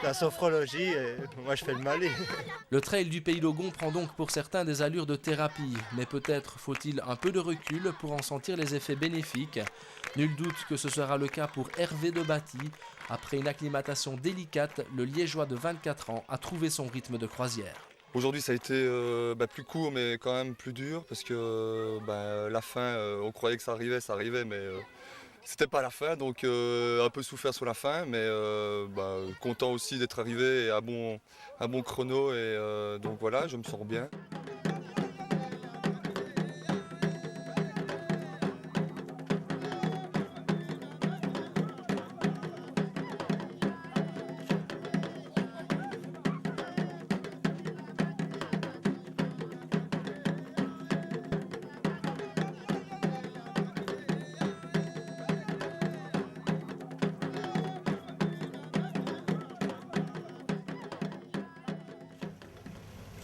La sophrologie, moi je fais le Mali. Le trail du Pays Logon prend donc pour certains des allures de thérapie, mais peut-être faut-il un peu de recul pour en sentir les effets bénéfiques. Nul doute que ce sera le cas pour Hervé de Batty. Après une acclimatation délicate, le Liégeois de 24 ans a trouvé son rythme de croisière. Aujourd'hui ça a été plus court mais quand même plus dur parce que la fin, on croyait que ça arrivait mais c'était pas la fin, donc un peu souffert sur la fin, mais content aussi d'être arrivé à bon chrono et donc voilà, je me sens bien.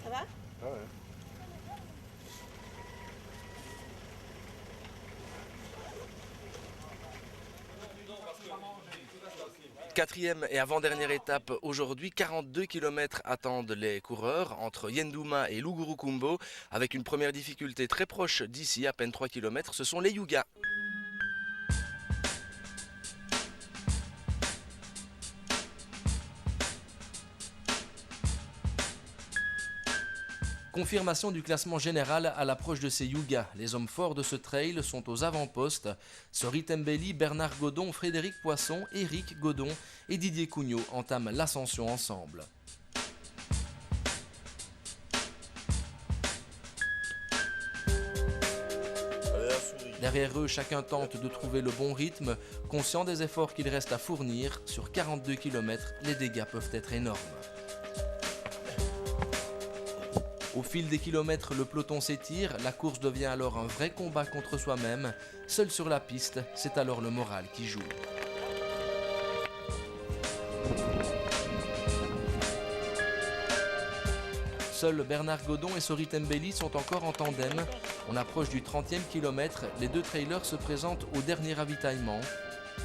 Ça va? Ah ouais. Quatrième et avant-dernière étape aujourd'hui, 42 km attendent les coureurs entre Yendouma et Lugurukumbo avec une première difficulté très proche d'ici, à peine 3 km, ce sont les Yugas. Confirmation du classement général à l'approche de ces Yugas. Les hommes forts de ce trail sont aux avant-postes. Sorit Mbeli, Bernard Godon, Frédéric Poisson, Éric Godon et Didier Cugnot entament l'ascension ensemble. Derrière eux, chacun tente de trouver le bon rythme, conscient des efforts qu'il reste à fournir. Sur 42 km, les dégâts peuvent être énormes. Au fil des kilomètres, le peloton s'étire, la course devient alors un vrai combat contre soi-même. Seul sur la piste, c'est alors le moral qui joue. Seuls Bernard Godon et Sorit Mbeli sont encore en tandem. On approche du 30e kilomètre, les deux trailers se présentent au dernier ravitaillement.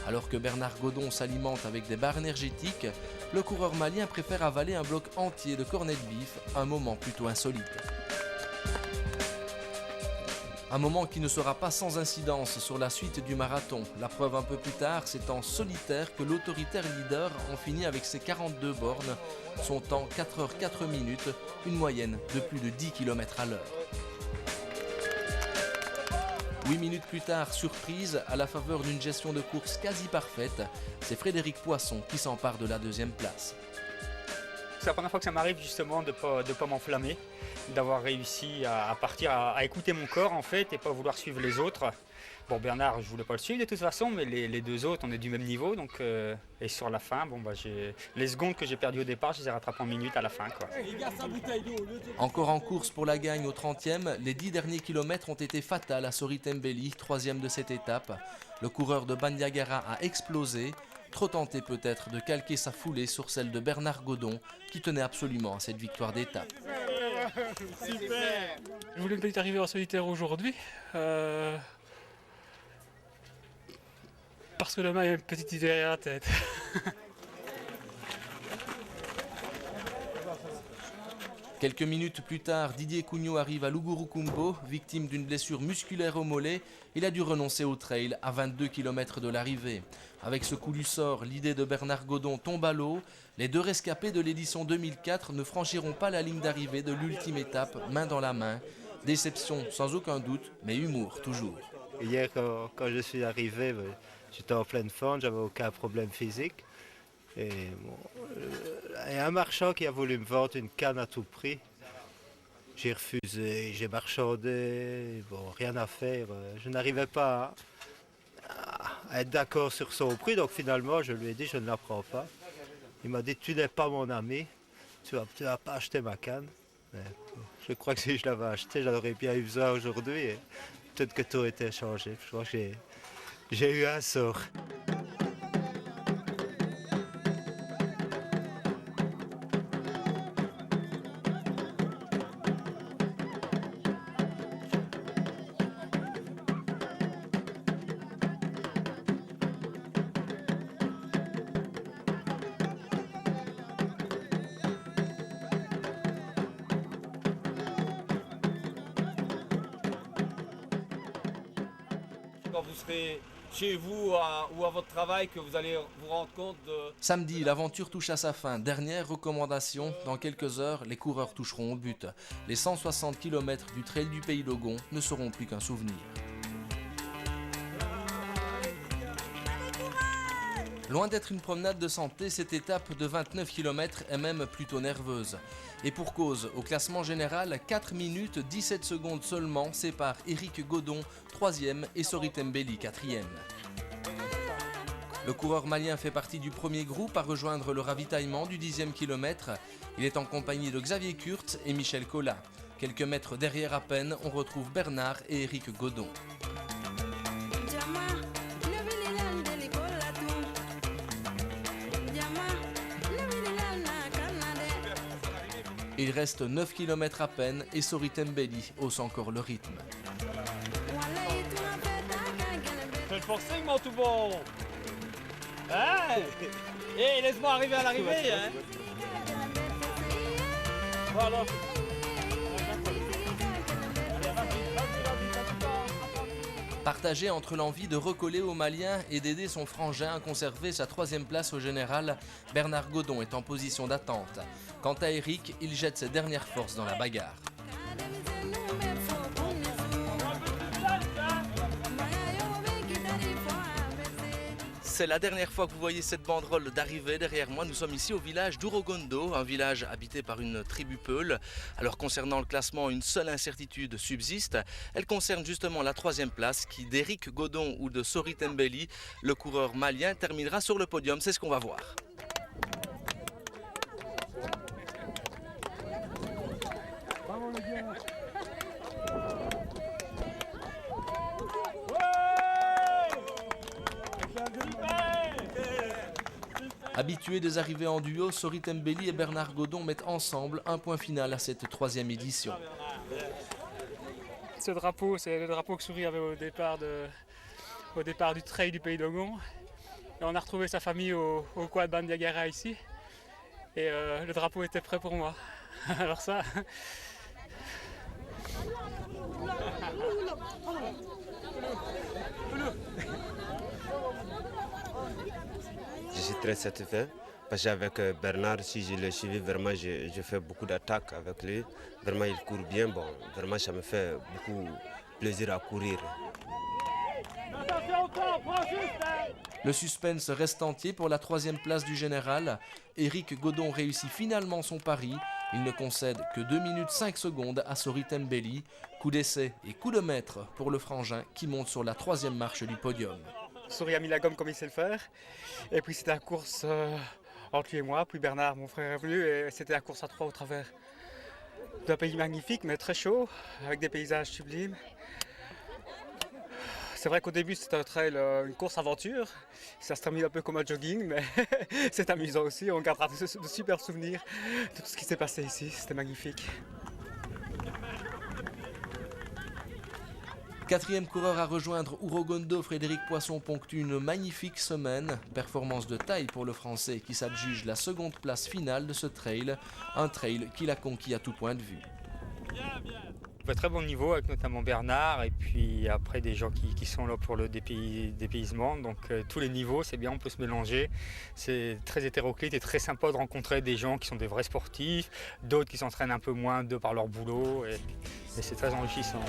Alors que Bernard Godon s'alimente avec des barres énergétiques, le coureur malien préfère avaler un bloc entier de cornets de bif, un moment plutôt insolite. Un moment qui ne sera pas sans incidence sur la suite du marathon. La preuve un peu plus tard, c'est en solitaire que l'autoritaire leader en finit avec ses 42 bornes. Son temps 4 h 4 minutes, une moyenne de plus de 10 km à l'heure. 8 minutes plus tard, surprise, à la faveur d'une gestion de course quasi parfaite, c'est Frédéric Poisson qui s'empare de la deuxième place. C'est la première fois que ça m'arrive justement de pas m'enflammer, d'avoir réussi à partir, à écouter mon corps en fait et pas vouloir suivre les autres. Bon, Bernard, je voulais pas le suivre de toute façon, mais les deux autres, on est du même niveau. Donc, et sur la fin, les secondes que j'ai perdues au départ, je les ai rattrapées en minutes à la fin, quoi. Encore en course pour la gagne au 30e, les 10 derniers kilomètres ont été fatals à Sorit Mbeli, troisième de cette étape. Le coureur de Bandiagara a explosé, trop tenté peut-être de calquer sa foulée sur celle de Bernard Godon, qui tenait absolument à cette victoire d'étape. Super. Je voulais peut-être arriver en solitaire aujourd'hui. Parce que demain il y a une petite idée derrière la tête. Quelques minutes plus tard, Didier Cugnot arrive à Lugurukumbo, victime d'une blessure musculaire au mollet. Il a dû renoncer au trail à 22 km de l'arrivée. Avec ce coup du sort, l'idée de Bernard Godon tombe à l'eau. Les deux rescapés de l'édition 2004 ne franchiront pas la ligne d'arrivée de l'ultime étape, main dans la main. Déception sans aucun doute, mais humour toujours. Hier, quand je suis arrivé, j'étais en pleine forme, j'avais aucun problème physique. Et il y a un marchand qui a voulu me vendre une canne à tout prix. J'ai refusé, j'ai marchandé, bon, rien à faire. Je n'arrivais pas à être d'accord sur son prix, donc finalement je lui ai dit je ne la prends pas. Il m'a dit tu n'es pas mon ami, tu vas pas acheter ma canne. Mais, je crois que si je l'avais acheté, j'en aurais bien eu besoin aujourd'hui. Et peut-être que tout était changé. Je crois que j'ai eu un sort. quand vous serez chez vous ou à votre travail que vous allez vous rendre compte de... Samedi, l'aventure touche à sa fin. Dernière recommandation, dans quelques heures, les coureurs toucheront au but. Les 160 km du Trail du Pays d'Ogon ne seront plus qu'un souvenir. Loin d'être une promenade de santé, cette étape de 29 km est même plutôt nerveuse. Et pour cause, au classement général, 4 minutes 17 secondes seulement séparent Eric Godon, 3e, et Sorit Mbeli, 4e. Le coureur malien fait partie du premier groupe à rejoindre le ravitaillement du 10e kilomètre. Il est en compagnie de Xavier Kurtz et Michel Collat. Quelques mètres derrière à peine, on retrouve Bernard et Eric Godon. Il reste 9 km à peine et Sorit Mbeli hausse encore le rythme. Fais le forcing, mon tout bon. Hein? Hey, laisse-moi arriver à l'arrivée, hein? Voilà. Partagé entre l'envie de recoller aux Maliens et d'aider son frangin à conserver sa 3e place au général, Bernard Godon est en position d'attente. Quant à Eric, il jette ses dernières forces dans la bagarre. C'est la dernière fois que vous voyez cette banderole d'arrivée derrière moi. Nous sommes ici au village d'Urogondo, un village habité par une tribu Peul. Alors concernant le classement, une seule incertitude subsiste. Elle concerne justement la 3e place qui, d'Eric Godon ou de Sorit Mbeli, le coureur malien, terminera sur le podium. C'est ce qu'on va voir. Habitués des arrivées en duo, Sorit Mbeli et Bernard Godon mettent ensemble un point final à cette 3e édition. Ce drapeau, c'est le drapeau que Sorit avait au départ du Trail du Pays d'Ogon. Et on a retrouvé sa famille au Quad Bandiagara ici. Et le drapeau était prêt pour moi. Alors ça... Je suis très satisfait parce qu'avec Bernard, si je le suivi, vraiment, je fais beaucoup d'attaques avec lui. Vraiment, il court bien. Bon, vraiment, ça me fait beaucoup plaisir à courir. Le suspense reste entier pour la 3e place du général. Eric Godon réussit finalement son pari. Il ne concède que 2 minutes 5 secondes à Sorit Mbeli. Coup d'essai et coup de maître pour le frangin qui monte sur la 3e marche du podium. Sorit a mis la gomme comme il sait le faire. Et puis c'était la course entre lui et moi. Puis Bernard, mon frère, est venu et c'était la course à 3 au travers d'un pays magnifique mais très chaud, avec des paysages sublimes. C'est vrai qu'au début c'était un trail, une course aventure. Ça se termine un peu comme un jogging, mais c'est amusant aussi. On gardera de super souvenirs de tout ce qui s'est passé ici. C'était magnifique. 4e coureur à rejoindre Urogondo, Frédéric Poisson ponctue une magnifique semaine. Performance de taille pour le Français qui s'adjuge la 2e place finale de ce trail. Un trail qu'il a conquis à tout point de vue. Très bon niveau avec notamment Bernard et puis après des gens qui sont là pour le dépaysement. Donc tous les niveaux, c'est bien, on peut se mélanger. C'est très hétéroclite et très sympa de rencontrer des gens qui sont des vrais sportifs, d'autres qui s'entraînent un peu moins de par leur boulot et c'est très enrichissant.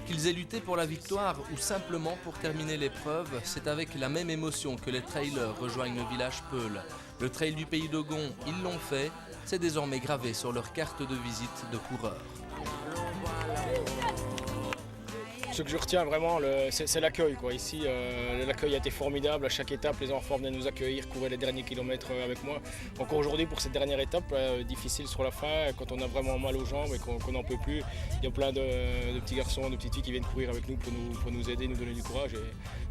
Qu'ils aient lutté pour la victoire ou simplement pour terminer l'épreuve, c'est avec la même émotion que les trailers rejoignent le village Peul. Le trail du Pays d'Ogon, ils l'ont fait, c'est désormais gravé sur leur carte de visite de coureur. Ce que je retiens vraiment, c'est l'accueil. Ici, l'accueil a été formidable. À chaque étape, les enfants venaient nous accueillir, couraient les derniers kilomètres avec moi. Encore aujourd'hui, pour cette dernière étape, difficile sur la fin, quand on a vraiment mal aux jambes et qu'on n'en peut plus, il y a plein de petits garçons, de petites filles qui viennent courir avec nous pour nous aider, nous donner du courage.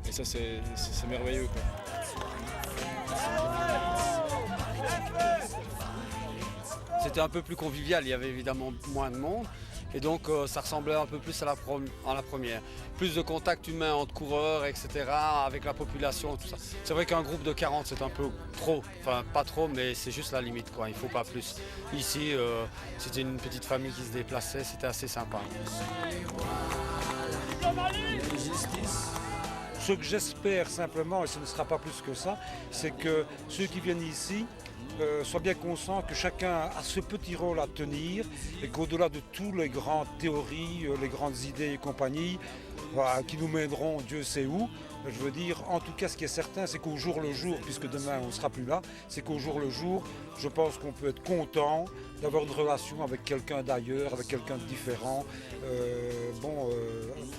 Et ça, c'est merveilleux. C'était un peu plus convivial, il y avait évidemment moins de monde. Et donc ça ressemblait un peu plus à la première. Plus de contact humain entre coureurs, etc., avec la population, tout ça. C'est vrai qu'un groupe de 40, c'est un peu trop. Enfin, pas trop, mais c'est juste la limite, quoi. Il ne faut pas plus. Ici, c'était une petite famille qui se déplaçait, c'était assez sympa. Ce que j'espère simplement, et ce ne sera pas plus que ça, c'est que ceux qui viennent ici soient bien conscients que chacun a ce petit rôle à tenir et qu'au-delà de toutes les grandes théories, les grandes idées et compagnie, voilà, qui nous mèneront Dieu sait où, je veux dire, en tout cas ce qui est certain, c'est qu'au jour le jour, puisque demain on ne sera plus là, c'est qu'au jour le jour, je pense qu'on peut être content d'avoir une relation avec quelqu'un d'ailleurs, avec quelqu'un de différent,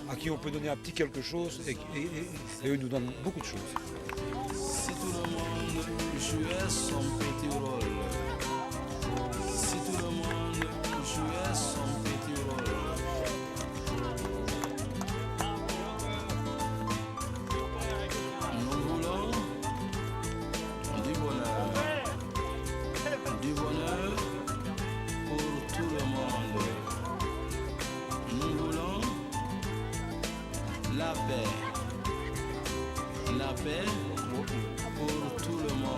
à qui on peut donner un petit quelque chose et eux nous donnent beaucoup de choses. Si tout le monde jouait son petit rôle, si tout le monde jouait son petit rôle, nous voulons du bonheur pour tout le monde. Nous voulons la paix pour tout le monde.